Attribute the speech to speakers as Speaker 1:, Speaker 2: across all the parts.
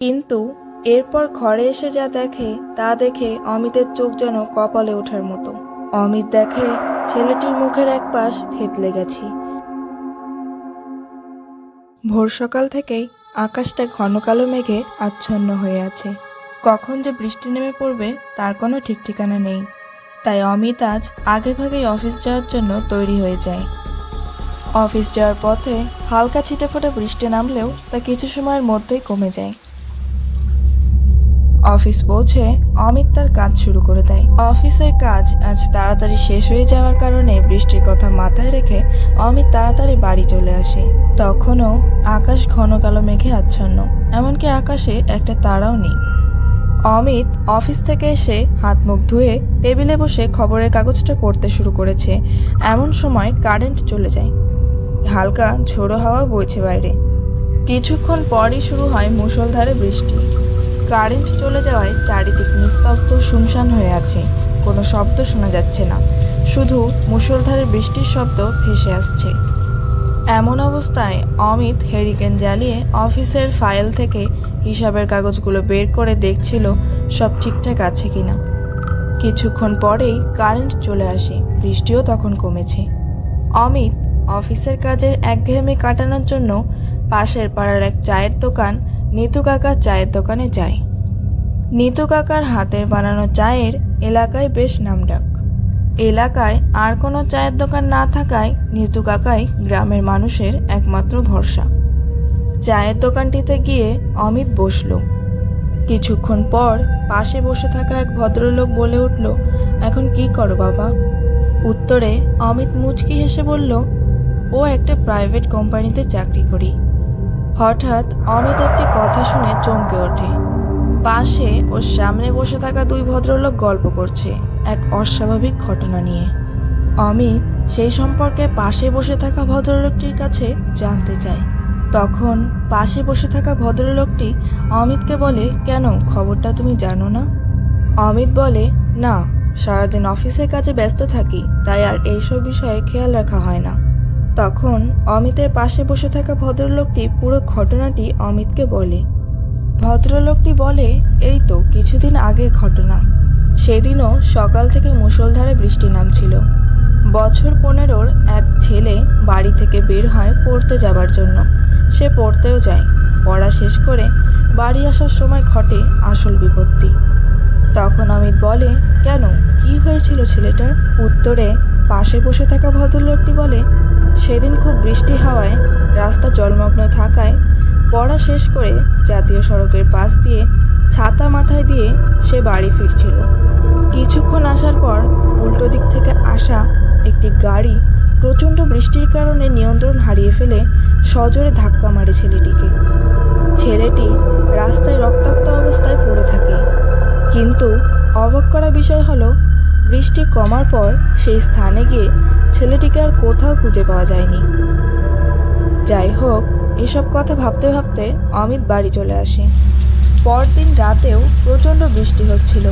Speaker 1: কিন্তু এরপর ঘরে এসে যা দেখে তা দেখে অমিতের চোখ যেন কপালে ওঠার মতো। অমিত দেখে ছেলেটির মুখের এক পাশ থেতলে গেছে। ভোর সকাল থেকেই আকাশটা ঘন কালো মেঘে আচ্ছন্ন হয়ে আছে। কখন যে বৃষ্টি নেমে পড়বে তার কোনো ঠিক ঠিকানা নেই। তাই অমিত আজ আগেভাগেই অফিস যাওয়ার জন্য তৈরি হয়ে যায়। অফিস যাওয়ার পথে হালকা ছিটেফোঁটা বৃষ্টি নামলেও তা কিছু সময়ের মধ্যেই কমে যায়। অফিস পৌঁছে অমিত তার কাজ শুরু করে দেয়। অফিসের কাজ আজ তাড়াতাড়ি শেষ হয়ে যাওয়ার কারণে বৃষ্টির কথা মাথায় রেখে অমিত তাড়াতাড়ি বাড়ি চলে আসে। তখনও আকাশ ঘন কালো মেঘে আচ্ছন্ন, এমনকি আকাশে একটা তারাও নেই। অমিত অফিস থেকে এসে হাত মুখ ধুয়ে টেবিলে বসে খবরের কাগজটা পড়তে শুরু করেছে। এমন সময় কারেন্ট চলে যায়। হালকা ঝোড়ো হাওয়া বইছে বাইরে। কিছুক্ষণ পরই শুরু হয় মুষলধারে বৃষ্টি। কারেন্ট চলে যাওয়ায় চারিদিক নিস্তব্ধ শুনশান হয়ে আছে। কোনো শব্দ শোনা যাচ্ছে না, শুধু মুষলধারে বৃষ্টির শব্দ ভেসে আসছে। এমন অবস্থায় অমিত হেরিকেন জ্বালিয়ে অফিসের ফাইল থেকে হিসাবের কাগজগুলো বের করে দেখছিল সব ঠিকঠাক আছে কিনা। কিছুক্ষণ পরেই কারেন্ট চলে আসে, বৃষ্টিও তখন কমেছে। অমিত অফিসের কাজের একঘেয়েমি কাটানোর জন্য পাশের পাড়ার এক চায়ের দোকান নিতু কাকার চায়ের দোকানে যায়। নিতু কাকার হাতের বানানো চায়ের এলাকায় বেশ নামডাক। এলাকায় আর কোনো চায়ের দোকান না থাকায় নিতু কাকাই গ্রামের মানুষের একমাত্র ভরসা। চায়ের দোকানটিতে গিয়ে অমিত বসল। কিছুক্ষণ পর পাশে বসে থাকা এক ভদ্রলোক বলে উঠল, এখন কি করো বাবা? উত্তরে অমিত মুচকি হেসে বলল, ও একটা প্রাইভেট কোম্পানিতে চাকরি করি। হঠাৎ অমিত একটি কথা শুনে চমকে ওঠে। পাশে ওর সামনে বসে থাকা দুই ভদ্রলোক গল্প করছে এক অস্বাভাবিক ঘটনা নিয়ে। অমিত সেই সম্পর্কে পাশে বসে থাকা ভদ্রলোকটির কাছে জানতে চায়। তখন পাশে বসে থাকা ভদ্রলোকটি অমিতকে বলে, কেন, খবরটা তুমি জানো না? অমিত বলে, না, সারাদিন অফিসের কাজে ব্যস্ত থাকি, তাই আর এইসব বিষয়ে খেয়াল রাখা হয় না। তখন অমিতের পাশে বসে থাকা ভদ্রলোকটি পুরো ঘটনাটি অমিতকে বলে। ভদ্রলোকটি বলে, এই তো কিছুদিন আগের ঘটনা। সেদিনও সকাল থেকে মুষলধারে বৃষ্টি নামছিল। বছর 15-র এক ছেলে বাড়ি থেকে বের হয় পড়তে যাবার জন্য। সে পড়তেও যায়। পড়া শেষ করে বাড়ি আসার সময় ঘটে আসল বিপত্তি। তখন অমিত বলে, কেন, কি হয়েছিল ছেলেটার? উত্তরে পাশে বসে থাকা ভদ্রলোকটি বলে, সেদিন খুব বৃষ্টি হওয়ায় রাস্তা জলমগ্ন থাকায় পড়া শেষ করে জাতীয় সড়কের পাশ দিয়ে ছাতা মাথায় দিয়ে সে বাড়ি ফিরছিল। কিছুক্ষণ আসার পর উল্টো দিক থেকে আসা একটি গাড়ি প্রচণ্ড বৃষ্টির কারণে নিয়ন্ত্রণ হারিয়ে ফেলে সজোরে ধাক্কা মারে ছেলেটিকে। ছেলেটি রাস্তায় রক্তাক্ত অবস্থায় পড়ে থাকে। কিন্তু অবাক করা বিষয় হলো, বৃষ্টি কমার পর সেই স্থানে গিয়ে ছেলেটিকে আর কোথাও খুঁজে পাওয়া যায়নি। যাই হোক, এসব কথা ভাবতে ভাবতে অমিত বাড়ি চলে আসে। পরদিন রাতেও প্রচণ্ড বৃষ্টি হচ্ছিল,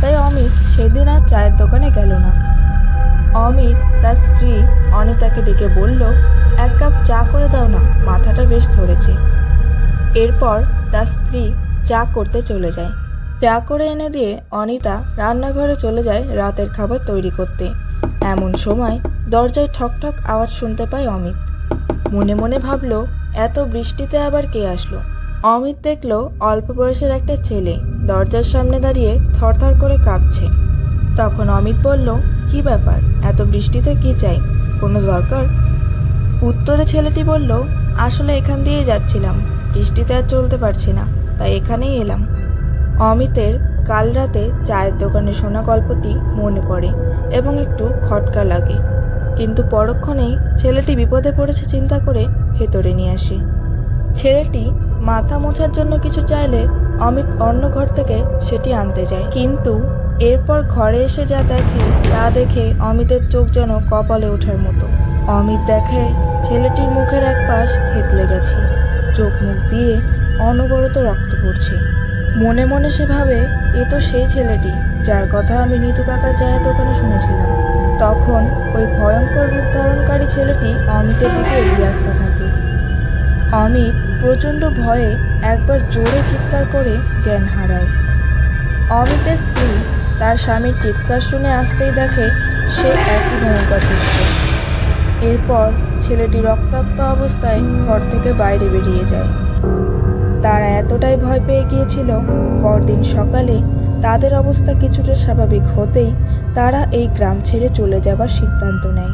Speaker 1: তাই অমিত সেদিন আর চায়ের দোকানে গেল না। অমিত তার স্ত্রী অনিতাকে ডেকে বলল, এক কাপ চা করে দাও না, মাথাটা বেশ ধরেছে। এরপর তার স্ত্রী চা করতে চলে যায়। চা করে এনে দিয়ে অনিতা রান্নাঘরে চলে যায় রাতের খাবার তৈরি করতে। এমন সময় দরজায় ঠকঠক আওয়াজ শুনতে পায় অমিত। মনে মনে ভাবল, এত বৃষ্টিতে আবার কে আসলো? অমিত দেখল অল্প বয়সের একটা ছেলে দরজার সামনে দাঁড়িয়ে থরথর করে কাঁপছে। তখন অমিত বলল, কি ব্যাপার, এত বৃষ্টিতে কি চাই, কোনো দরকার? উত্তরে ছেলেটি বলল, আসলে এখান দিয়েই যাচ্ছিলাম, বৃষ্টিতে আর চলতে পারছি না, তাই এখানেই এলাম। অমিতের কাল রাতে চায়ের দোকানে শোনা গল্পটি মনে পড়ে এবং একটু খটকা লাগে। কিন্তু পরক্ষণেই ছেলেটি বিপদে পড়েছে চিন্তা করে ভেতরে নিয়ে আসে। ছেলেটি মাথা মোছার জন্য কিছু চাইলে অমিত অন্য ঘর থেকে সেটি আনতে যায়। কিন্তু এরপর ঘরে এসে যা দেখে তা দেখে অমিতের চোখ যেন কপালে ওঠার মতো। অমিত দেখে ছেলেটির মুখের এক পাশ থেতলে গেছে, চোখ মুখ দিয়ে অনবরত রক্ত পড়ছে। মনে মনে সে ভাবে, এ তো সেই ছেলেটি যার কথা আমি নিতু কাকার চায়ের দোকানে শুনেছিলাম। তখন ওই ভয়ঙ্কর রূপ ধারণকারী ছেলেটি অমিতের দিকে এগিয়ে আসতে থাকে। অমিত প্রচণ্ড ভয়ে একবার জোরে চিৎকার চিৎকার করে জ্ঞান হারায়। অমিতের স্ত্রী তার স্বামীর চিৎকার শুনে আসতেই দেখে সে একই ভয়ঙ্কর দৃশ্য। এরপর ছেলেটি রক্তাক্ত অবস্থায় ঘর থেকে বাইরে বেরিয়ে যায়। তারা এতটাই ভয় পেয়ে গিয়েছিল, পরদিন সকালে তাদের অবস্থা কিছুটা স্বাভাবিক হতেই তারা এই গ্রাম ছেড়ে চলে যাবার সিদ্ধান্ত নেয়।